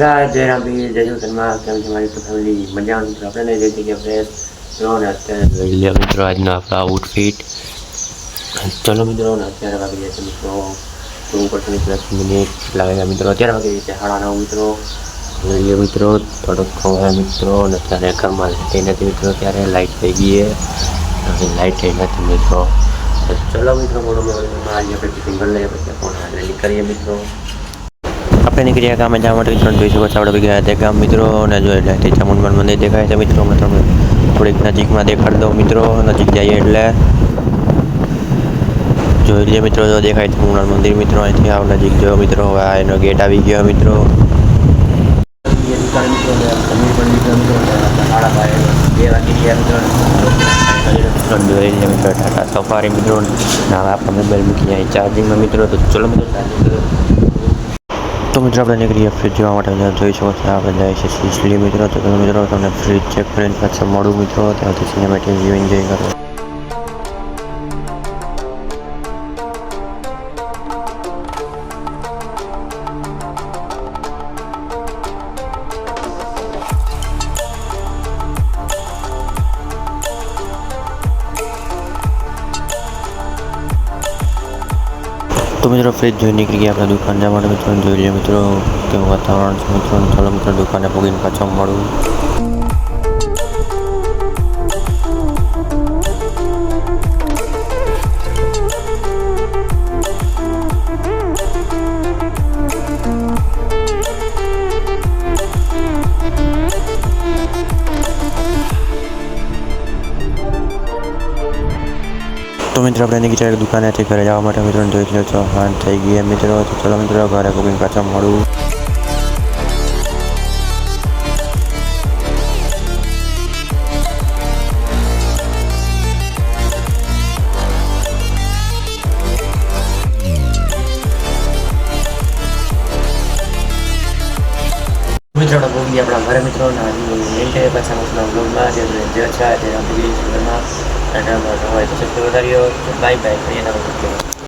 ગાય જયરામ ભાઈ જય જગન્નાથ કેમ છે મારી ફેમિલી મજામાં મિત્રો આપણે જે જગ્યા ફ્રેશ ને અત્યારે જોઈ લે મિત્રો આજના આપણા આઉટફિટ ચલો મિત્રો ને અત્યારે વાગી જાય છે મિત્રો તો ઉપર 10 મિનિટ લાગેગા મિત્રો અત્યારે વાગી જાય છે 9:30 મિત્રો જોઈ લે મિત્રો થોડોક ખવાય મિત્રો અને અત્યારે ઘરમાં લાઈટ નથી મિત્રો ત્યારે લાઈટ થઈ ગઈ છે લાઈટ થઈ નથી મિત્રો ચલો મિત્રો બોલો આજે આપણે સિંગલ લઈએ પછી આપણે નીકળીએ મિત્રો આપણે નીકળ્યા ગામે જવા માટે મિત્રો જોઈ શકો છો આપણે ગયા હતા ગામ મિત્રો અને જો એટલે ચામુંડમાનું મંદિર દેખાય છે મિત્રો અમે તમને થોડીક નજીકમાં દેખાડી દઉં મિત્રો નજીક જઈએ એટલે જોઈ લઈએ મિત્રો જો દેખાય ચામુંડમાનું મંદિર મિત્રો અહીંથી આવ નજીક જો મિત્રો હવે આ એનો ગેટ આવી ગયો મિત્રો જોઈ લઈએ મિત્રો ટાટા સફારી મિત્રો હવે આપણે મોબાઈલ મૂકી જાય ચાર્જિંગમાં મિત્રો તો ચલો મિત્રો ચાર્જિંગ તો મિત્રો આપણે નીકળીએ ફ્રીજ જોવા માટે જોઈ શકો છો આપણે જાય છે સિસલી મિત્રો તો મિત્રો તમને ફ્રીજ ચેક કરીને પાછા મળું મિત્રો ત્યાંથી સિનેમેટિક વ્યૂ એન્જોય કરો તો મિત્રો ફ્રીજ જોઈ નીકળી ગયા આપણે દુકાન જવા માટે મિત્રો જોઈ લઈએ મિત્રો કેવું વાતાવરણ છે મિત્રો ચાલો મિત્રો દુકાને પૂગીને પાછો મળું તો મિત્રો આપણે નીકળી દુકાનેથી ઘરે જવા માટે મિત્રો જોઈ લો છો હા થઈ ગયા મિત્રો તો ચલો મિત્રો ઘરે પૂગીને પાછા મળું મિત્રો આપણે પૂગી આપણા ઘરે મિત્રો મિનિટે પાછા આપણા બ્લોગમાં જે છે તે આપણે ઘરમાં અને હોય તો સૌથી વધારે બાય બાય કરીએ